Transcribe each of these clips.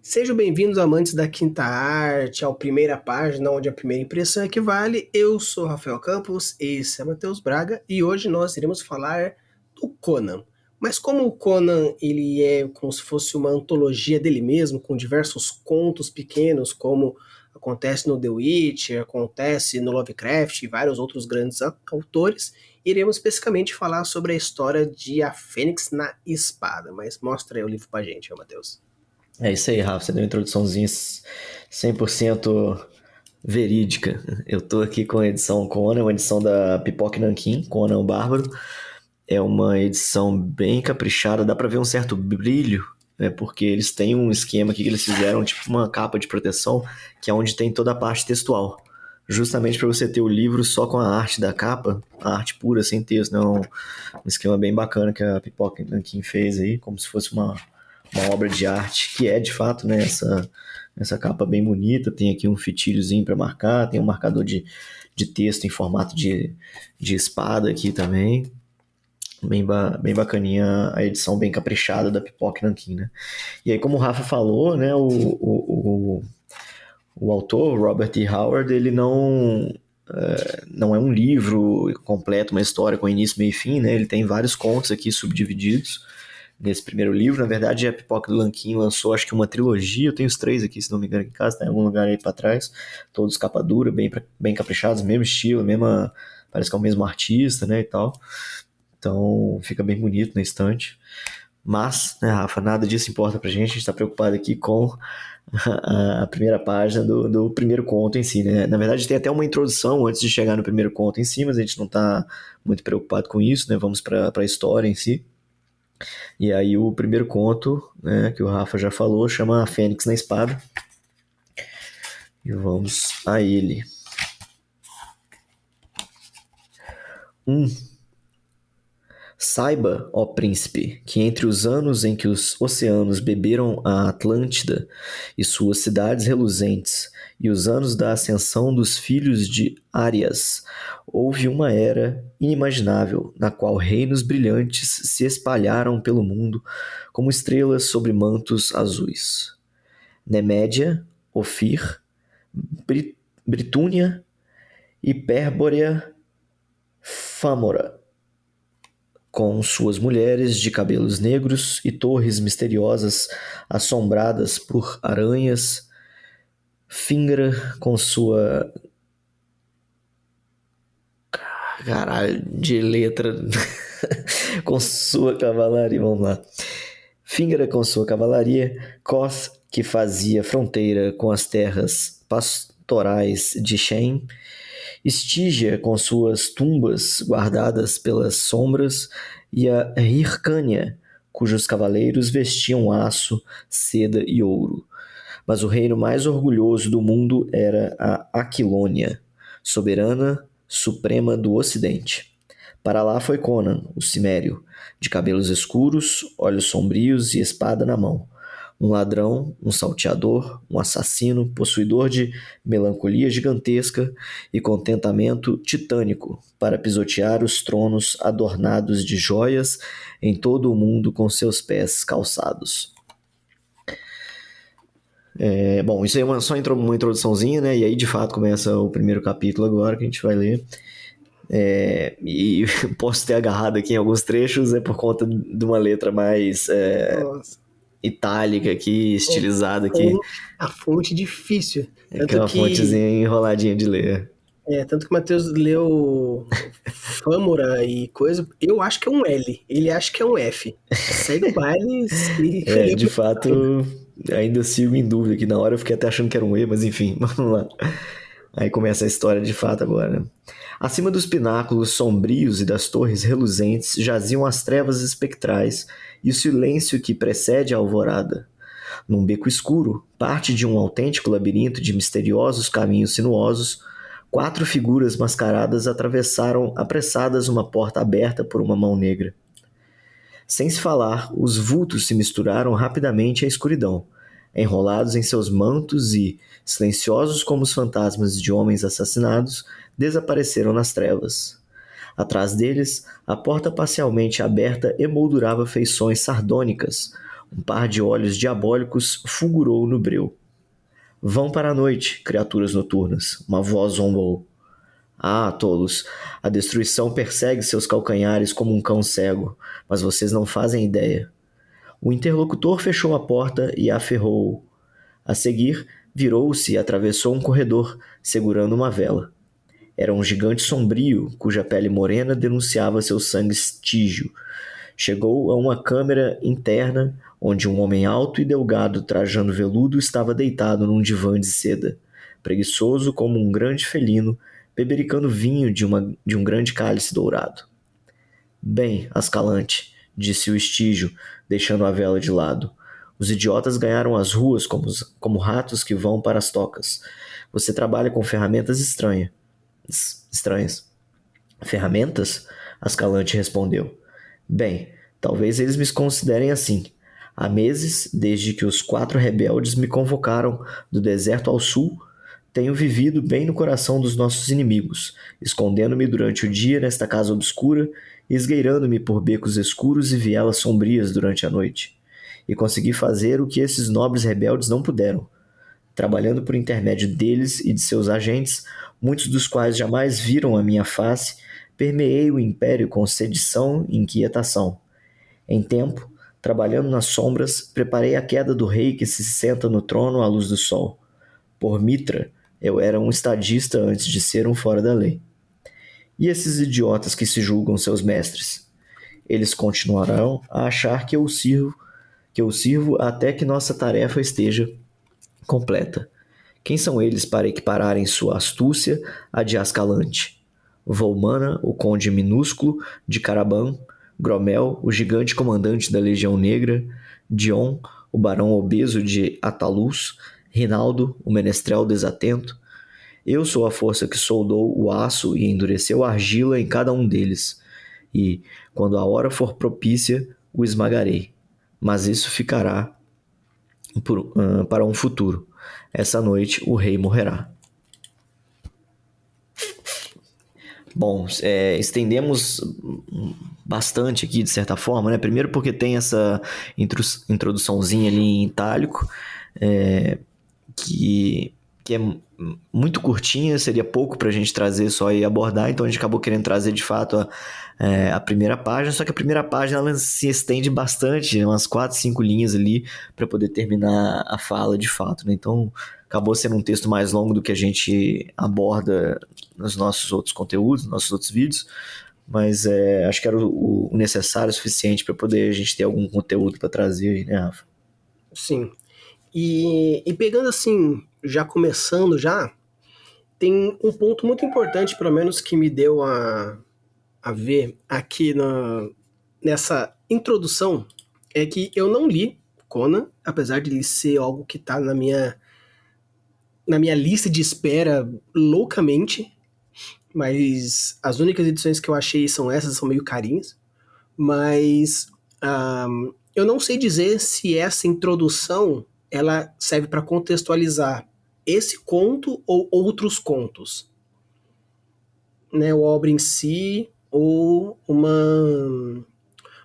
Sejam bem-vindos, amantes da quinta arte, ao Primeira Página, onde a primeira impressão é que vale. Eu sou Rafael Campos, esse é Matheus Braga, e hoje nós iremos falar do Conan. Mas como o Conan ele é como se fosse uma antologia dele mesmo, com diversos contos pequenos, como acontece no The Witcher, acontece no Lovecraft e vários outros grandes autores, iremos especificamente falar sobre a história de A Fênix na Espada. Mas mostra aí o livro pra gente, Matheus. É isso aí, Rafa. Você deu uma introduçãozinha 100% verídica. Eu tô aqui com a edição Conan, uma edição da Pipoca Nanquim, Conan o Bárbaro. É uma edição bem caprichada, dá pra ver um certo brilho, né? Porque eles têm um esquema aqui que eles fizeram, tipo uma capa de proteção, que é onde tem toda a parte textual. Justamente para você ter o livro só com a arte da capa, a arte pura, sem texto, né? Um esquema bem bacana que a Pipoca Nanquim fez aí, como se fosse uma obra de arte, que é de fato, né, essa capa bem bonita. Tem aqui um fitilhozinho para marcar, tem um marcador de texto em formato de espada aqui também. Bem bacaninha a edição bem caprichada da Pipoca Nanquim, né? E aí, como o Rafa falou, né, o autor, Robert E. Howard, ele não é um livro completo, uma história com início, meio e fim, né? Ele tem vários contos aqui subdivididos nesse primeiro livro. Na verdade, a Pipoca do Nanquim lançou, acho que uma trilogia. Eu tenho os 3 aqui, se não me engano, aqui em casa, tá em algum lugar aí pra trás. Todos capa dura, bem caprichados, mesmo estilo, parece que é o mesmo artista, né, e tal. Então, fica bem bonito na estante. Mas, né, Rafa, nada disso importa pra gente. A gente tá preocupado aqui com a primeira página do primeiro conto em si, né? Na verdade, tem até uma introdução antes de chegar no primeiro conto em si, mas a gente não tá muito preocupado com isso, né? Vamos pra história em si. E aí o primeiro conto, né, que o Rafa já falou, chama A Fênix na Espada. E vamos a ele. 1. Saiba, ó príncipe, que entre os anos em que os oceanos beberam a Atlântida e suas cidades reluzentes, e os anos da ascensão dos filhos de Árias, houve uma era inimaginável, na qual reinos brilhantes se espalharam pelo mundo como estrelas sobre mantos azuis. Nemédia, Ofir, Britúnia, Hipérbórea, Fâmora, com suas mulheres de cabelos negros e torres misteriosas assombradas por aranhas, Fingra com sua... Caralho, de letra... com sua cavalaria, vamos lá. Fingra com sua cavalaria, Koth, que fazia fronteira com as terras pastorais de Shem, Estígia com suas tumbas guardadas pelas sombras, e a Hircânia, cujos cavaleiros vestiam aço, seda e ouro. Mas o reino mais orgulhoso do mundo era a Aquilônia, soberana suprema do Ocidente. Para lá foi Conan, o cimério, de cabelos escuros, olhos sombrios e espada na mão. Um ladrão, um salteador, um assassino, possuidor de melancolia gigantesca e contentamento titânico para pisotear os tronos adornados de joias em todo o mundo com seus pés calçados. Bom, isso aí é só uma introduçãozinha, né? E aí, de fato, começa o primeiro capítulo agora, que a gente vai ler. E posso ter agarrado aqui em alguns trechos, por conta de uma letra mais itálica aqui, estilizada aqui. A fonte difícil. Que é uma fontezinha enroladinha de ler. Tanto que o Matheus leu Fâmora e coisa, eu acho que é um L, ele acha que é um F. Segue o baile e de fato, ainda sigo em dúvida aqui. Na hora eu fiquei até achando que era um E, mas enfim, vamos lá. Aí começa a história de fato agora. Acima dos pináculos sombrios e das torres reluzentes jaziam as trevas espectrais e o silêncio que precede a alvorada. Num beco escuro, parte de um autêntico labirinto de misteriosos caminhos sinuosos, 4 figuras mascaradas atravessaram apressadas uma porta aberta por uma mão negra. Sem se falar, os vultos se misturaram rapidamente à escuridão, enrolados em seus mantos e, silenciosos como os fantasmas de homens assassinados, desapareceram nas trevas. Atrás deles, a porta parcialmente aberta emoldurava feições sardônicas, Um par de olhos diabólicos fulgurou no breu. Vão para a noite, criaturas noturnas, uma voz zombou. Ah, tolos, a destruição persegue seus calcanhares como um cão cego, mas vocês não fazem ideia. O interlocutor fechou a porta e a aferrou. A seguir, virou-se e atravessou um corredor, segurando uma vela. Era um gigante sombrio, cuja pele morena denunciava seu sangue estígio. Chegou a uma câmara interna, onde um homem alto e delgado trajando veludo estava deitado num divã de seda, preguiçoso como um grande felino, bebericando vinho de um grande cálice dourado. Bem, Ascalante, disse o estígio, deixando a vela de lado. Os idiotas ganharam as ruas como ratos que vão para as tocas. Você trabalha com ferramentas estranhas. Ferramentas? Ascalante respondeu. Bem, talvez eles me considerem assim. Há meses, desde que os 4 rebeldes me convocaram do deserto ao sul, tenho vivido bem no coração dos nossos inimigos, escondendo-me durante o dia nesta casa obscura e esgueirando-me por becos escuros e vielas sombrias durante a noite. E consegui fazer o que esses nobres rebeldes não puderam. Trabalhando por intermédio deles e de seus agentes, muitos dos quais jamais viram a minha face, permeei o império com sedição e inquietação. Em tempo, trabalhando nas sombras, preparei a queda do rei que se senta no trono à luz do sol. Por Mitra, eu era um estadista antes de ser um fora da lei. E esses idiotas que se julgam seus mestres? Eles continuarão a achar que eu sirvo até que nossa tarefa esteja completa. Quem são eles para equipararem sua astúcia à de Ascalante? Volmana, o conde minúsculo de Caraban, Gromel, o gigante comandante da Legião Negra, Dion, o barão obeso de Atalus, Rinaldo, o menestrel desatento. Eu sou a força que soldou o aço e endureceu a argila em cada um deles, e, quando a hora for propícia, o esmagarei. Mas isso ficará para um futuro. Essa noite o rei morrerá. Bom, estendemos bastante aqui, de certa forma, né? Primeiro porque tem essa introduçãozinha ali em itálico, que é muito curtinha, seria pouco pra gente trazer só e abordar, então a gente acabou querendo trazer de fato a primeira página, só que a primeira página ela se estende bastante, umas 4, 5 linhas ali para poder terminar a fala de fato, né? Então acabou sendo um texto mais longo do que a gente aborda nos nossos outros conteúdos, nos nossos outros vídeos, mas acho que era o necessário, o suficiente para poder a gente ter algum conteúdo para trazer aí, né, Rafa? Sim. E pegando assim, já começando já, tem um ponto muito importante, pelo menos que me deu a ver aqui nessa introdução, é que eu não li Conan, apesar de ele ser algo que está na minha lista de espera loucamente, mas as únicas edições que eu achei são essas, são meio carinhas, mas eu não sei dizer se essa introdução ela serve para contextualizar esse conto ou outros contos, né, a obra em si, ou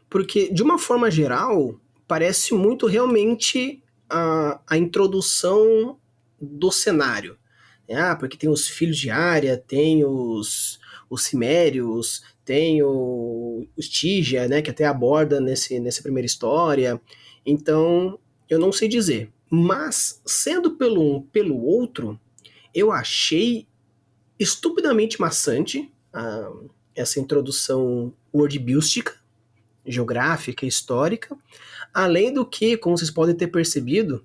porque, de uma forma geral, parece muito realmente a introdução do cenário. Porque tem os filhos de Arya, tem os Cimérios, tem o Stygia, né, que até aborda nessa primeira história. Então, eu não sei dizer. Mas, sendo pelo um pelo outro, eu achei estupidamente maçante essa introdução wordbilstica, geográfica, histórica, além do que, como vocês podem ter percebido,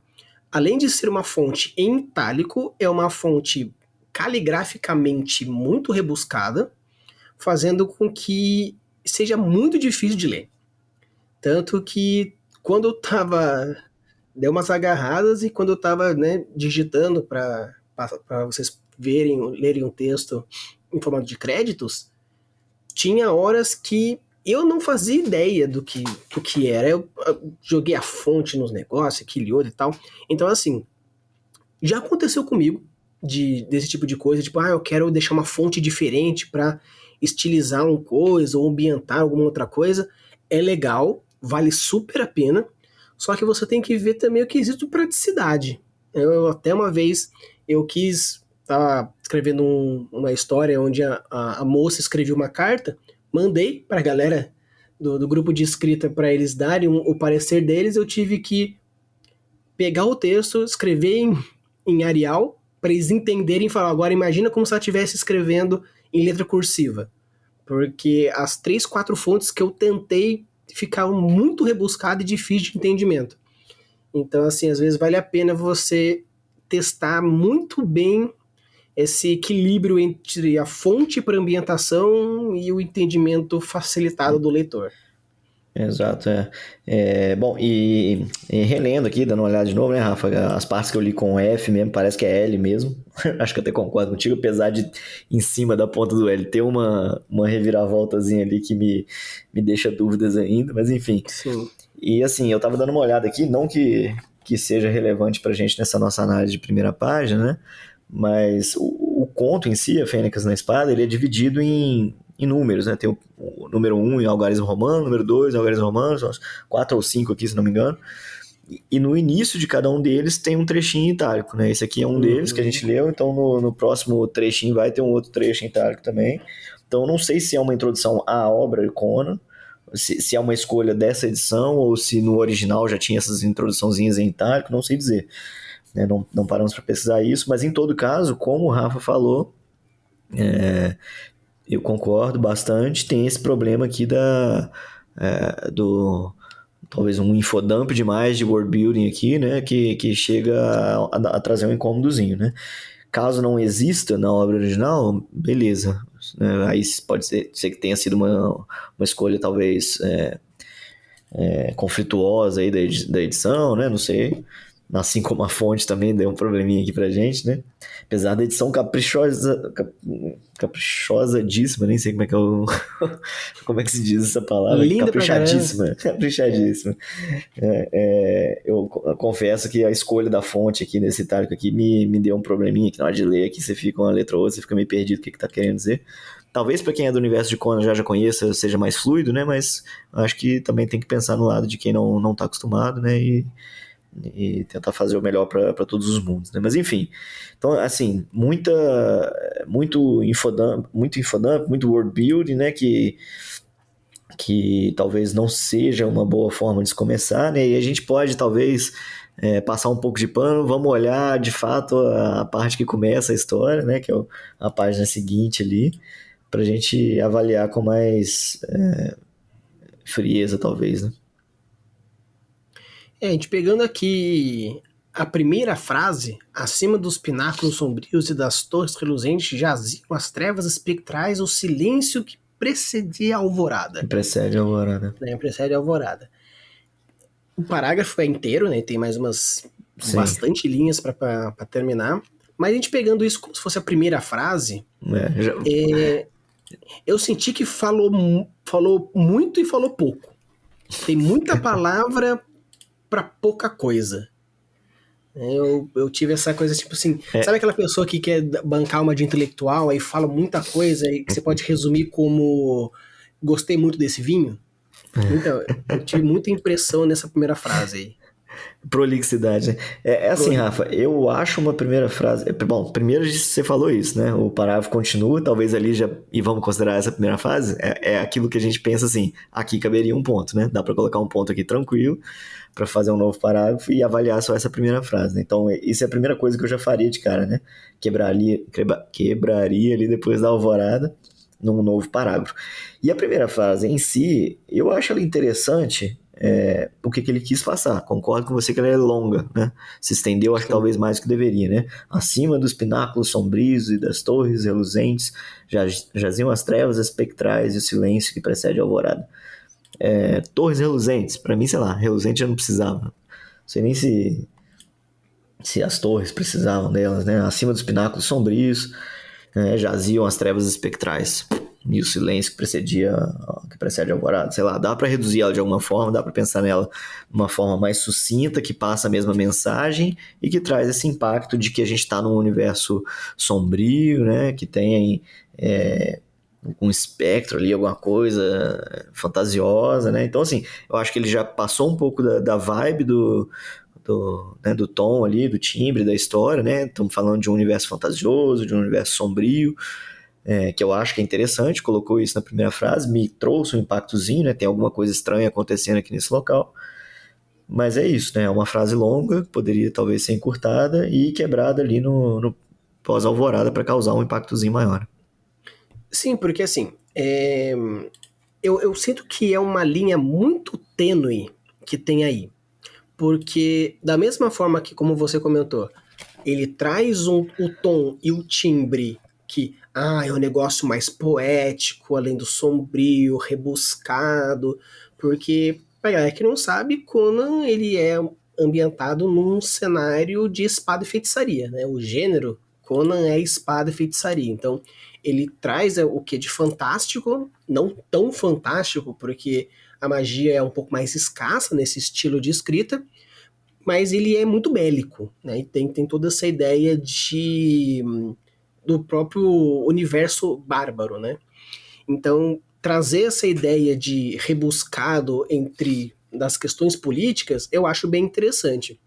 além de ser uma fonte em itálico, é uma fonte caligraficamente muito rebuscada, fazendo com que seja muito difícil de ler. Tanto que quando eu tava... Deu umas agarradas e quando eu tava, né, digitando para vocês lerem um texto em formato de créditos, tinha horas que eu não fazia ideia do que era. Eu joguei a fonte nos negócios, aquele outro e tal. Então, assim, já aconteceu comigo desse tipo de coisa, tipo, eu quero deixar uma fonte diferente para estilizar uma coisa ou ambientar alguma outra coisa. É legal, vale super a pena, só que você tem que ver também o quesito praticidade. Eu até uma vez, estava escrevendo uma história onde a moça escreveu uma carta, mandei para a galera do grupo de escrita para eles darem o parecer deles, eu tive que pegar o texto, escrever em Arial, para eles entenderem e falar, agora imagina como se ela estivesse escrevendo em letra cursiva. Porque as 3, 4 fontes que eu tentei ficavam muito rebuscadas e difíceis de entendimento. Então, assim, às vezes vale a pena você testar muito bem esse equilíbrio entre a fonte para ambientação e o entendimento facilitado do leitor. Exato, bom, e relendo aqui, dando uma olhada de novo, né, Rafa? As partes que eu li com F mesmo, parece que é L mesmo. Acho que eu até concordo contigo, apesar de em cima da ponta do L ter uma reviravoltazinha ali que me deixa dúvidas ainda, mas enfim. Sim. E assim, eu tava dando uma olhada aqui, não que seja relevante pra gente nessa nossa análise de primeira página, né? Mas o conto em si, a Fênix na Espada, ele é dividido em números, né? Tem o número 1 em algarismo romano, número 2 em algarismo romano, são 4 ou 5 aqui, se não me engano. E no início de cada um deles tem um trechinho em itálico, né? Esse aqui é um deles que a gente leu, então no próximo trechinho vai ter um outro trecho em itálico também. Então eu não sei se é uma introdução à obra de Conan, se é uma escolha dessa edição ou se no original já tinha essas introduçãozinhas em itálico, não sei dizer. Né? Não paramos para pesquisar isso, mas em todo caso, como o Rafa falou, eu concordo bastante, tem esse problema aqui do talvez um infodump demais de world building aqui, né, que chega a trazer um incômodozinho, né. Caso não exista na obra original, beleza, aí pode ser que tenha sido uma escolha talvez conflituosa aí da edição, né, não sei. Assim como a fonte também deu um probleminha aqui pra gente, né? Apesar da edição caprichosadíssima, nem sei como é que como é que se diz essa palavra. Linda Caprichadíssima. Caprichadíssima. Eu confesso que a escolha da fonte aqui nesse itálico aqui me deu um probleminha, que na hora de ler aqui você fica uma letra ou outra, você fica meio perdido o que tá querendo dizer. Talvez para quem é do universo de Conan já conheça, seja mais fluido, né? Mas acho que também tem que pensar no lado de quem não tá acostumado, né? E tentar fazer o melhor para todos os mundos, né? Mas enfim, então assim, muito infodump, muito world building, né? Que talvez não seja uma boa forma de se começar, né? E a gente pode talvez passar um pouco de pano, vamos olhar de fato a parte que começa a história, né? Que é a página seguinte ali, para a gente avaliar com mais frieza, talvez, né? A gente pegando aqui a primeira frase, acima dos pináculos sombrios e das torres reluzentes jaziam as trevas espectrais, o silêncio que precedia a alvorada. Precede a alvorada. Precede a alvorada. O parágrafo é inteiro, né? Tem mais bastante linhas para terminar. Mas a gente pegando isso como se fosse a primeira frase, eu senti que falou muito e falou pouco. Tem muita palavra para pouca coisa. Eu tive essa coisa, tipo assim, sabe aquela pessoa que quer bancar uma de intelectual, aí fala muita coisa, e que você pode resumir como gostei muito desse vinho? Então, eu tive muita impressão nessa primeira frase aí. Prolixidade, né? Assim, Rafa, eu acho uma primeira frase... Bom, primeiro você falou isso, né? O parágrafo continua, talvez ali já... E vamos considerar essa primeira frase? É aquilo que a gente pensa assim, aqui caberia um ponto, né? Dá pra colocar um ponto aqui tranquilo para fazer um novo parágrafo e avaliar só essa primeira frase, né? Então, isso é a primeira coisa que eu já faria de cara, né? Quebraria ali depois da alvorada num novo parágrafo. E a primeira frase em si, eu acho ela interessante... o que ele quis passar. Concordo com você que ela é longa, né? Se estendeu, acho que talvez mais do que deveria, né? Acima dos pináculos sombrios e das torres reluzentes jaziam as trevas espectrais e o silêncio que precede a alvorada. Torres reluzentes, pra mim, sei lá, reluzente já não precisava. Não sei nem se as torres precisavam delas, né? Acima dos pináculos sombrios, jaziam as trevas espectrais e o silêncio que precede a alvorada, sei lá, dá para reduzir ela de alguma forma, dá para pensar nela de uma forma mais sucinta, que passa a mesma mensagem e que traz esse impacto de que a gente está num universo sombrio, né, que tem um espectro ali, alguma coisa fantasiosa, né? Então, assim, eu acho que ele já passou um pouco da vibe né, do tom ali, do timbre da história, né? Estamos falando de um universo fantasioso, de um universo sombrio, que eu acho que é interessante, colocou isso na primeira frase, me trouxe um impactozinho, né? Tem alguma coisa estranha acontecendo aqui nesse local. Mas é isso, né? É uma frase longa, poderia talvez ser encurtada e quebrada ali no pós-alvorada para causar um impactozinho maior. Sim, porque assim, eu sinto que é uma linha muito tênue que tem aí. Porque, da mesma forma que, como você comentou, ele traz o tom e o timbre que é um negócio mais poético, além do sombrio, rebuscado, porque, pra galera que não sabe, Conan ele é ambientado num cenário de espada e feitiçaria, né? O gênero Conan é espada e feitiçaria, então ele traz o que de fantástico, não tão fantástico, porque a magia é um pouco mais escassa nesse estilo de escrita, mas ele é muito bélico, né? E tem toda essa ideia do próprio universo bárbaro, né? Então, trazer essa ideia de rebuscado entre das questões políticas, eu acho bem interessante,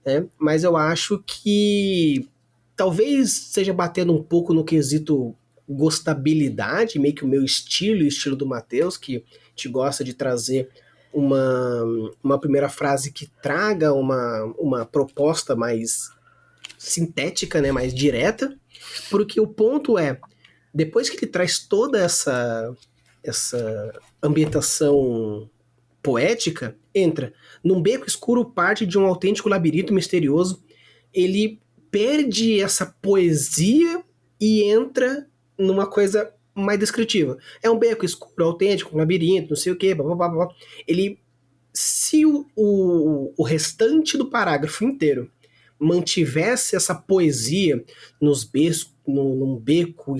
né? Mas eu acho que talvez seja batendo um pouco no quesito gostabilidade, meio que o meu estilo e o estilo do Matheus, que te gosta de trazer uma primeira frase que traga uma proposta mais sintética, né, mais direta, porque o ponto é, depois que ele traz toda essa ambientação poética, entra num beco escuro, parte de um autêntico labirinto misterioso, ele perde essa poesia e entra numa coisa mais descritiva. É um beco escuro, autêntico, um labirinto, não sei o que, blá, blá, blá, blá. Ele, se o restante do parágrafo inteiro mantivesse essa poesia num beco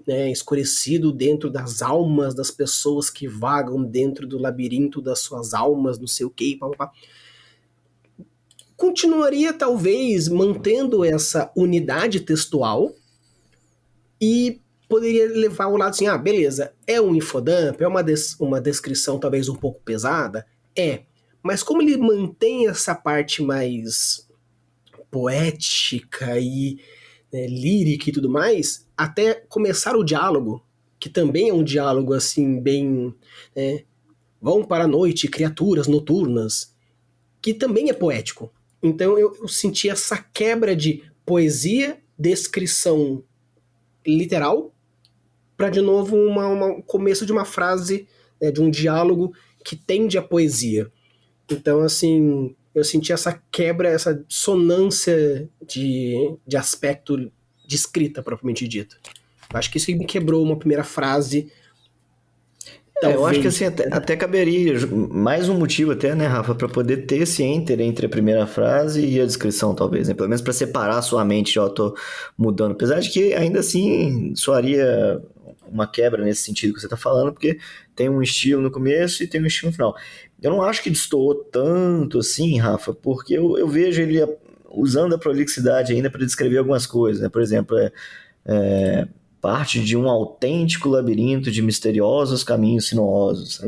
né, escurecido dentro das almas das pessoas que vagam dentro do labirinto das suas almas, não sei o que, continuaria talvez mantendo essa unidade textual e poderia levar ao lado assim, beleza, é um infodump, é uma descrição talvez um pouco pesada, mas como ele mantém essa parte mais poética e lírica e tudo mais, até começar o diálogo, que também é um diálogo assim bem vão para a noite criaturas noturnas, que também é poético. Então eu senti essa quebra de poesia, descrição literal, para de novo um começo de uma frase, de um diálogo que tende à poesia. Então, assim, eu senti essa quebra, essa dissonância de aspecto de escrita, propriamente dito. Eu acho que isso me quebrou uma primeira frase. Eu acho que assim, até caberia mais um motivo até, né, Rafa, para poder ter esse enter entre a primeira frase e a descrição, talvez, né? Pelo menos para separar a sua mente, ó, tô mudando. Apesar de que ainda assim soaria uma quebra nesse sentido que você tá falando, porque tem um estilo no começo e tem um estilo no final. Eu não acho que destoou tanto assim, Rafa, porque eu vejo ele usando a prolixidade ainda para descrever algumas coisas, né? Por exemplo, parte de um autêntico labirinto de misteriosos caminhos sinuosos.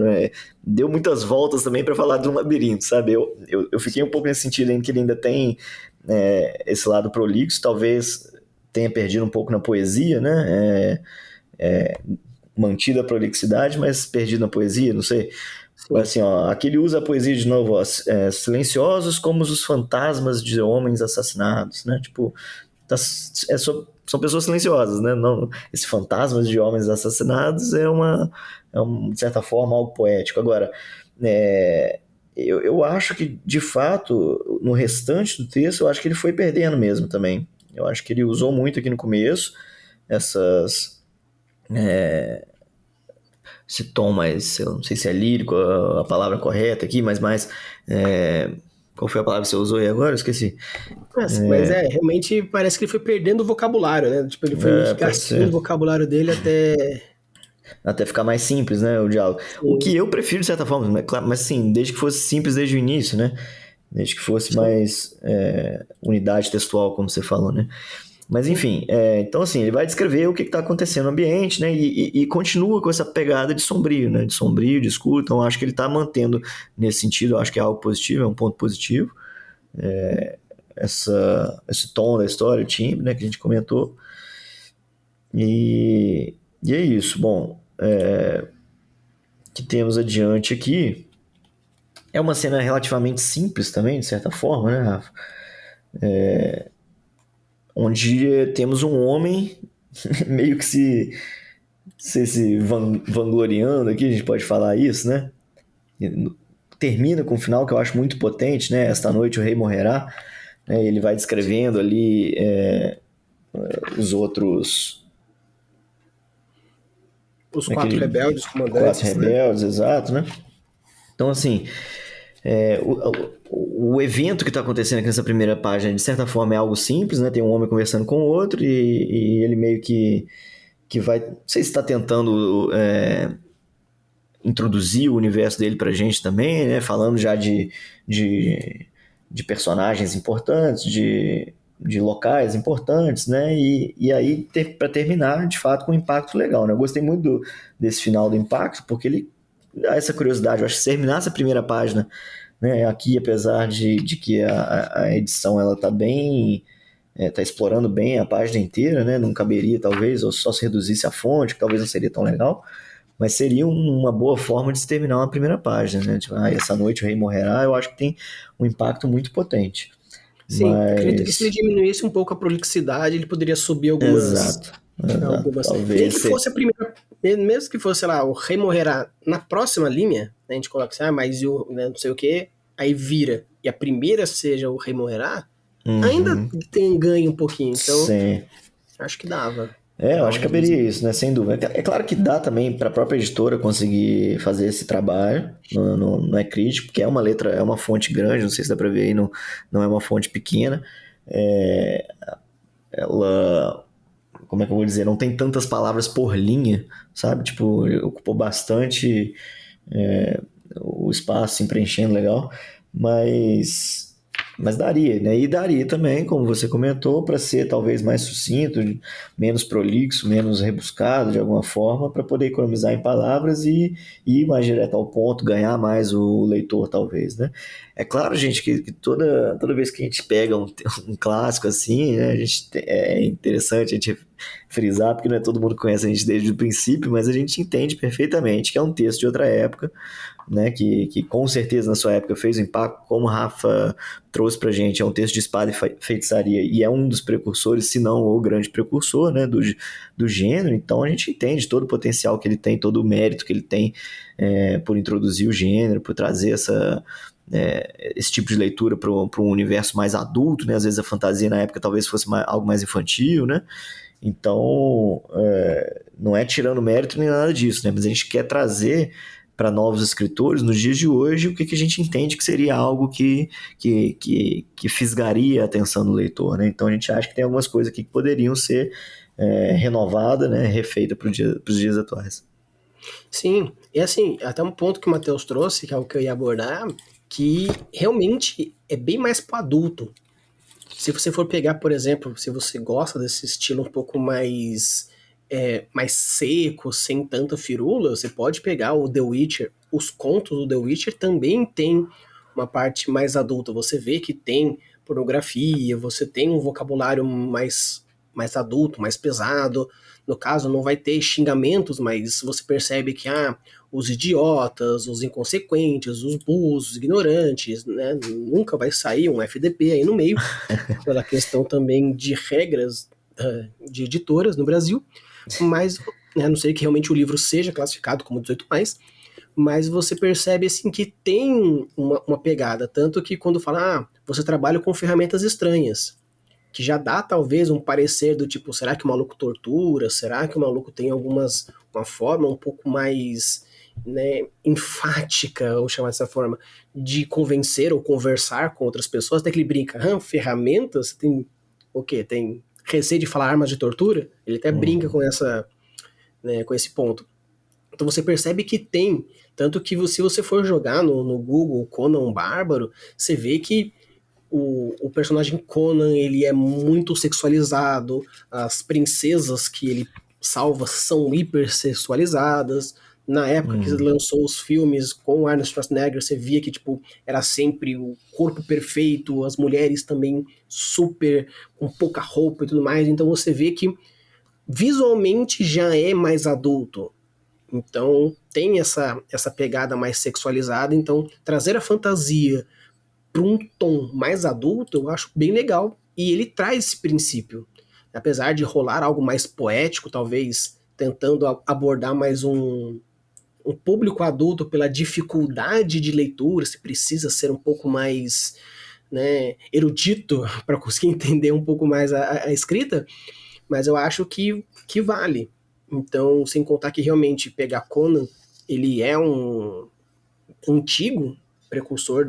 Deu muitas voltas também para falar de um labirinto, sabe? Eu fiquei um pouco nesse sentido em que ele ainda tem esse lado prolixo, talvez tenha perdido um pouco na poesia, né? Mantida a prolixidade, mas perdido na poesia, não sei. Assim, ó, aqui ele usa a poesia de novo, ó, silenciosos como os fantasmas de homens assassinados, né? Tipo, são pessoas silenciosas, né? Não, esse fantasma de homens assassinados de certa forma, algo poético. Agora, eu acho que, de fato, no restante do texto, eu acho que ele foi perdendo mesmo também. Eu acho que ele usou muito aqui no começo esse tom mais, eu não sei se é lírico a palavra correta aqui, mas mais... qual foi a palavra que você usou aí agora? Eu esqueci. Mas realmente parece que ele foi perdendo o vocabulário, né? Tipo, ele foi gastando o vocabulário dele até ficar mais simples, né, o diálogo. Sim. O que eu prefiro, de certa forma, mas sim, desde que fosse simples desde o início, né? Desde que fosse mais unidade textual, como você falou, né? Mas enfim, então assim, ele vai descrever o que está acontecendo no ambiente, né? E continua com essa pegada de sombrio, né? De sombrio, de escuro. Então acho que ele está mantendo nesse sentido, acho que é algo positivo, é um ponto positivo. Esse tom da história, o timbre, né? Que a gente comentou. E é isso. Bom, que temos adiante aqui. É uma cena relativamente simples também, de certa forma, né, Rafa? Onde temos um homem meio que se vangloriando aqui, a gente pode falar isso, né? Termina com um final que eu acho muito potente, né? Esta noite o rei morrerá. Né? Ele vai descrevendo ali os outros... Os quatro Aquele, rebeldes, quatro comandantes, né? rebeldes, exato, né? Então, assim, o evento que está acontecendo aqui nessa primeira página, de certa forma, é algo simples, né? Tem um homem conversando com o outro e ele meio que vai... Não sei se está tentando introduzir o universo dele pra gente também, né? Falando já de, de personagens importantes, de locais importantes, né? E aí, para terminar, de fato, com um impacto legal, né? Eu gostei muito desse final do impacto, porque ele dá essa curiosidade. Eu acho que se terminasse a primeira página, né? Aqui, apesar de que a edição ela tá bem... tá explorando bem a página inteira, né? Não caberia, talvez, ou só se reduzisse a fonte, que talvez não seria tão legal. Mas seria uma boa forma de se terminar uma primeira página, né? Tipo, essa noite o rei morrerá, eu acho que tem um impacto muito potente. Sim, acredito que se ele Mas, diminuísse um pouco a prolixidade, ele poderia subir exato, exato. algumas. Nem Talvez que fosse a primeira. Mesmo que fosse, sei lá, o rei morrerá na próxima linha, né, a gente coloca assim, mas o, né, não sei o que, aí vira, e a primeira seja o rei morrerá, ainda Uhum, tem ganho um pouquinho, então sim. acho que dava Eu pra dar acho uma que caberia reduzida. isso, né? Sem dúvida. É claro que dá também para a própria editora conseguir fazer esse trabalho, não é crítico, porque é uma letra, é uma fonte grande, não sei se dá para ver aí, não é uma fonte pequena. É, ela, como é que eu vou dizer, não tem tantas palavras por linha, sabe? Tipo, ocupou bastante o espaço, se preenchendo legal, mas mas daria, né? E daria também, como você comentou, para ser talvez mais sucinto, menos prolixo, menos rebuscado de alguma forma, para poder economizar em palavras e ir mais direto ao ponto, ganhar mais o leitor, talvez, né? É claro, gente, que toda vez que a gente pega um clássico assim, né, é interessante a gente frisar, porque não é todo mundo que conhece a gente desde o princípio, mas a gente entende perfeitamente que é um texto de outra época, né, que com certeza na sua época fez um impacto, como o Rafa trouxe pra gente, é um texto de espada e feitiçaria, e é um dos precursores, se não o grande precursor, né, do gênero, então a gente entende todo o potencial que ele tem, todo o mérito que ele tem por introduzir o gênero, por trazer esse tipo de leitura para um universo mais adulto, né, às vezes a fantasia na época talvez fosse algo mais infantil, né, então não é tirando mérito nem nada disso, né, mas a gente quer trazer para novos escritores, nos dias de hoje, o que a gente entende que seria algo que fisgaria a atenção do leitor, né? Então a gente acha que tem algumas coisas aqui que poderiam ser renovadas, né? Refeitas para os dias atuais. Sim, e assim, até um ponto que o Matheus trouxe, que é o que eu ia abordar, que realmente é bem mais para adulto. Se você for pegar, por exemplo, se você gosta desse estilo um pouco mais seco, sem tanta firula, você pode pegar o The Witcher. Os contos do The Witcher também tem uma parte mais adulta. Você vê que tem pornografia, você tem um vocabulário mais adulto, mais pesado. No caso, não vai ter xingamentos, mas você percebe que os idiotas, os inconsequentes, os burros, os ignorantes, né? Nunca vai sair um FDP aí no meio, pela questão também de regras de editoras no Brasil, mas né, a não sei que realmente o livro seja classificado como 18 mais, mas você percebe assim que tem uma pegada, tanto que quando fala, você trabalha com ferramentas estranhas, que já dá talvez um parecer do tipo, será que o maluco tortura? Será que o maluco tem uma forma um pouco mais, né, enfática, ou chamar dessa forma, de convencer ou conversar com outras pessoas? Até que ele brinca, ferramentas? Tem o quê? Tem receio de falar armas de tortura? Ele até brinca Uhum. com né, com esse ponto. Então você percebe que tem, tanto que se você for jogar no Google Conan Bárbaro, você vê que o personagem Conan, ele é muito sexualizado, as princesas que ele salva são hipersexualizadas. Na época que lançou os filmes com Arnold Schwarzenegger, você via que, tipo, era sempre o corpo perfeito, as mulheres também super, com pouca roupa e tudo mais. Então você vê que visualmente já é mais adulto. Então tem essa pegada mais sexualizada. Então trazer a fantasia para um tom mais adulto eu acho bem legal. E ele traz esse princípio. Apesar de rolar algo mais poético, talvez tentando abordar mais um público adulto pela dificuldade de leitura, se precisa ser um pouco mais, né, erudito para conseguir entender um pouco mais a escrita, mas eu acho que vale. Então, sem contar que realmente pegar Conan, ele é um antigo precursor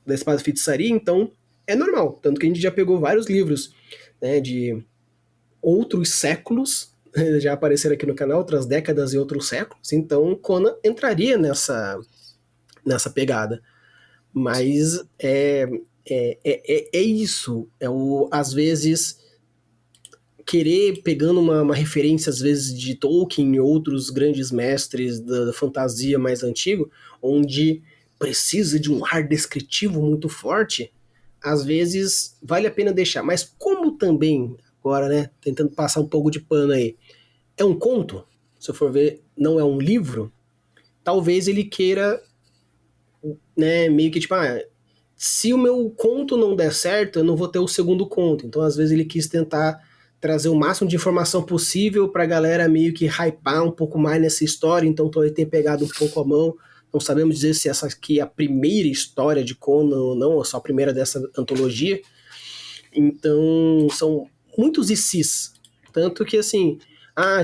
da espada de feitiçaria, então é normal. Tanto que a gente já pegou vários livros, né, de outros séculos, já apareceram aqui no canal, outras décadas e outros séculos, então Conan entraria nessa pegada. Mas é isso. Às vezes querer, pegando uma referência, às vezes, de Tolkien e outros grandes mestres da fantasia mais antigo, onde precisa de um ar descritivo muito forte, às vezes vale a pena deixar. Mas como também, agora, né, tentando passar um pouco de pano aí, é um conto, se eu for ver, não é um livro, talvez ele queira, né, meio que tipo, se o meu conto não der certo, eu não vou ter o segundo conto. Então, às vezes, ele quis tentar trazer o máximo de informação possível pra galera meio que hypar um pouco mais nessa história. Então, ele tem pegado um pouco a mão. Não sabemos dizer se essa aqui é a primeira história de Conan ou não, ou só a primeira dessa antologia. Então, são muitos ICs. Tanto que, assim,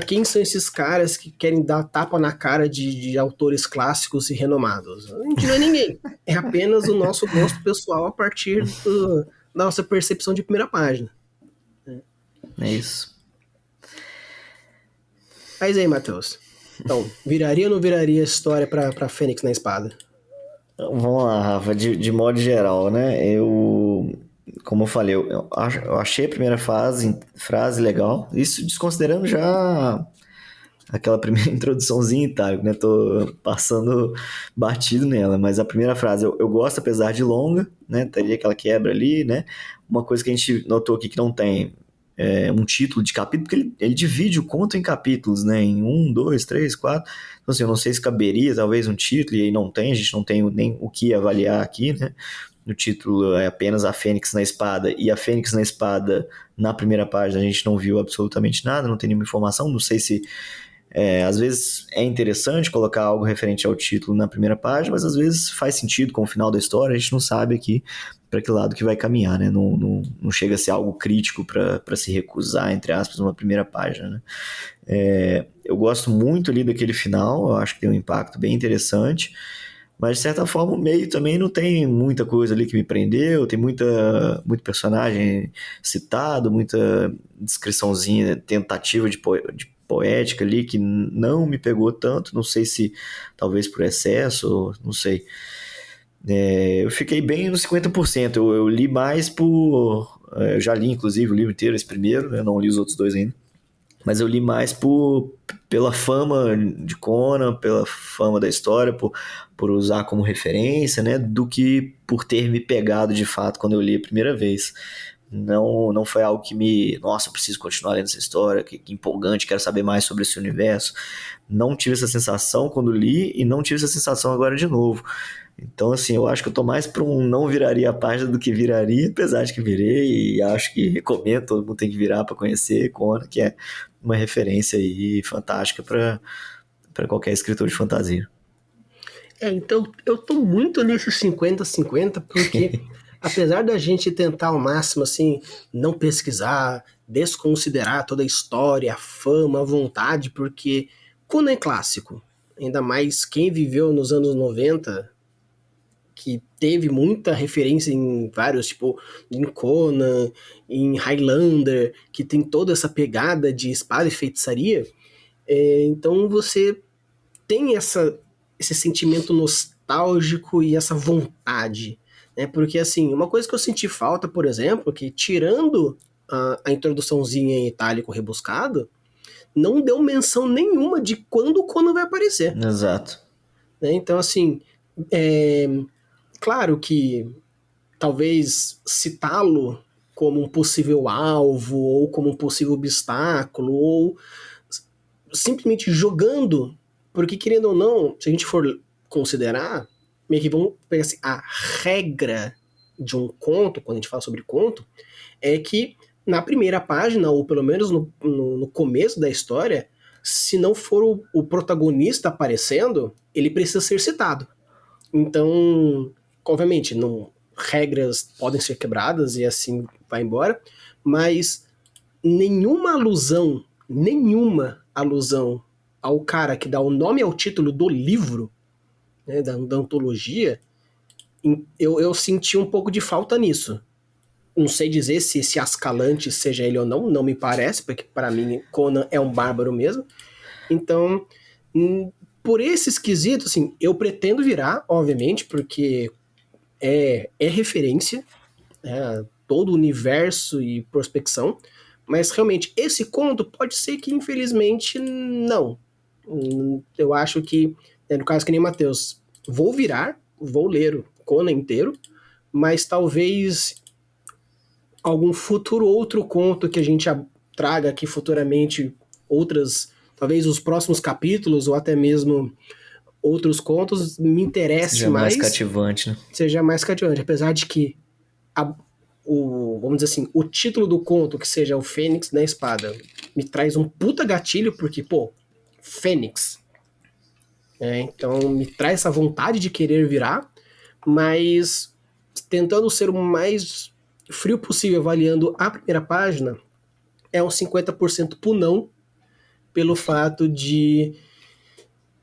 quem são esses caras que querem dar tapa na cara de autores clássicos e renomados? A gente não é ninguém. É apenas o nosso gosto pessoal a partir da nossa percepção de primeira página. É isso. Mas aí, Matheus. Então, viraria ou não viraria a história pra Fênix na espada? Vamos lá, Rafa, de modo geral, né? Como eu falei, eu achei a primeira frase legal. Isso desconsiderando já aquela primeira introduçãozinha e tal, né? Tô passando batido nela, mas a primeira frase eu gosto, apesar de longa, né? Teria aquela quebra ali, né? Uma coisa que a gente notou aqui que não tem um título de capítulo, porque ele divide o conto em capítulos, né? Em 1, 2, 3, 4. Então, assim, eu não sei se caberia talvez um título, e aí não tem, a gente não tem nem o que avaliar aqui, né? O título é apenas a Fênix na Espada, e a Fênix na Espada, na primeira página, a gente não viu absolutamente nada, não tem nenhuma informação, não sei se às vezes é interessante colocar algo referente ao título na primeira página, mas às vezes faz sentido com o final da história, a gente não sabe aqui para que lado que vai caminhar, né? Não chega a ser algo crítico para se recusar, entre aspas, uma primeira página, né? Eu gosto muito ali daquele final, eu acho que tem um impacto bem interessante, mas de certa forma o meio também não tem muita coisa ali que me prendeu, tem muito personagem citado, muita descriçãozinha, tentativa de poética ali que não me pegou tanto, não sei se talvez por excesso, não sei. Eu fiquei bem nos 50%, eu li mais eu já li inclusive o livro inteiro, esse primeiro, né? Não li os outros dois ainda, mas eu li mais pela fama de Conan, pela fama da história, por usar como referência, né, do que por ter me pegado de fato quando eu li a primeira vez. Não foi algo que nossa, eu preciso continuar lendo essa história, que empolgante, quero saber mais sobre esse universo. Não tive essa sensação quando li e não tive essa sensação agora de novo. Então, assim, eu acho que eu tô mais para um não viraria a página do que viraria, apesar de que virei, e acho que recomendo, todo mundo tem que virar para conhecer Conan, que é uma referência aí fantástica para qualquer escritor de fantasia. Então eu tô muito nesse 50-50, porque apesar da gente tentar ao máximo, assim, não pesquisar, desconsiderar toda a história, a fama, a vontade, porque Conan é clássico. Ainda mais quem viveu nos anos 90, que teve muita referência em vários, tipo, em Conan, em Highlander, que tem toda essa pegada de espada e feitiçaria. Então você tem esse sentimento nostálgico e essa vontade. né? Porque, assim, uma coisa que eu senti falta, por exemplo, que tirando a introduçãozinha em itálico rebuscado, não deu menção nenhuma de quando o Conan vai aparecer, Exato. né? Então, assim, é, claro que talvez citá-lo como um possível alvo, ou como um possível obstáculo, ou simplesmente jogando, porque querendo ou não, se a gente for considerar, meio que vamos pegar assim, a regra de um conto, quando a gente fala sobre conto, é que na primeira página, ou pelo menos no começo da história, se não for o protagonista aparecendo, ele precisa ser citado. Então, obviamente, não, regras podem ser quebradas e assim vai embora, mas nenhuma alusão ao cara que dá o nome ao título do livro, né, da antologia, eu senti um pouco de falta nisso. Não sei dizer se esse Ascalante seja ele ou não, não me parece, porque para mim Conan é um bárbaro mesmo. Então, por esse esquisito, assim, eu pretendo virar, obviamente, porque é referência, né, todo o universo e prospecção, mas realmente esse conto pode ser que infelizmente não. Eu acho que, né, no caso que nem Matheus, vou virar, vou ler o Conan inteiro, mas talvez algum futuro outro conto que a gente traga aqui futuramente, outras, talvez os próximos capítulos ou até mesmo outros contos me interesse Seja mais mais, cativante, né? seja mais cativante, apesar de que vamos dizer assim, o título do conto, que seja o Fênix na Espada, me traz um puta gatilho, porque, pô, Fênix. Então me traz essa vontade de querer virar, mas tentando ser o mais frio possível, avaliando a primeira página, é um 50% pro não, pelo fato de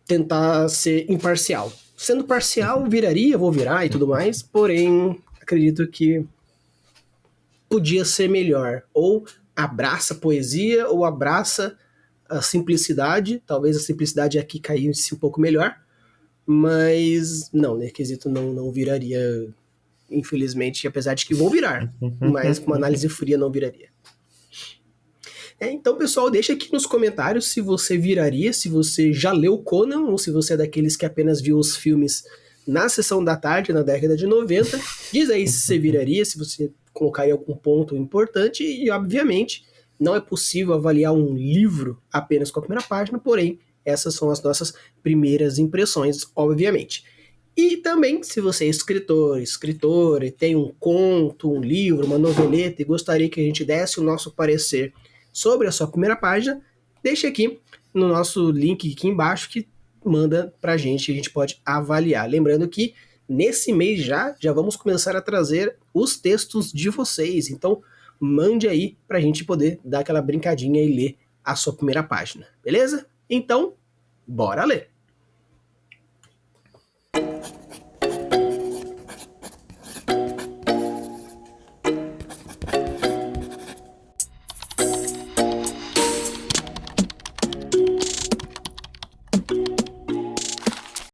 tentar ser imparcial. Sendo parcial, viraria, vou virar e tudo mais, porém, acredito que podia ser melhor. Ou abraça a poesia, ou abraça a simplicidade. Talvez a simplicidade aqui caísse um pouco melhor. Mas não, né? Quesito não viraria, infelizmente, apesar de que vou virar. Mas com uma análise fria não viraria. Então, pessoal, deixa aqui nos comentários se você viraria, se você já leu Conan, ou se você é daqueles que apenas viu os filmes na sessão da tarde, na década de 90. Diz aí se você viraria, se você colocaria algum ponto importante, e obviamente não é possível avaliar um livro apenas com a primeira página, porém, essas são as nossas primeiras impressões, obviamente. E também, se você é escritor, escritora, e tem um conto, um livro, uma noveleta, e gostaria que a gente desse o nosso parecer sobre a sua primeira página, deixe aqui no nosso link aqui embaixo que manda pra gente, a gente pode avaliar. Lembrando que nesse mês já vamos começar a trazer os textos de vocês, então mande aí pra gente poder dar aquela brincadinha e ler a sua primeira página, beleza? Então, bora ler!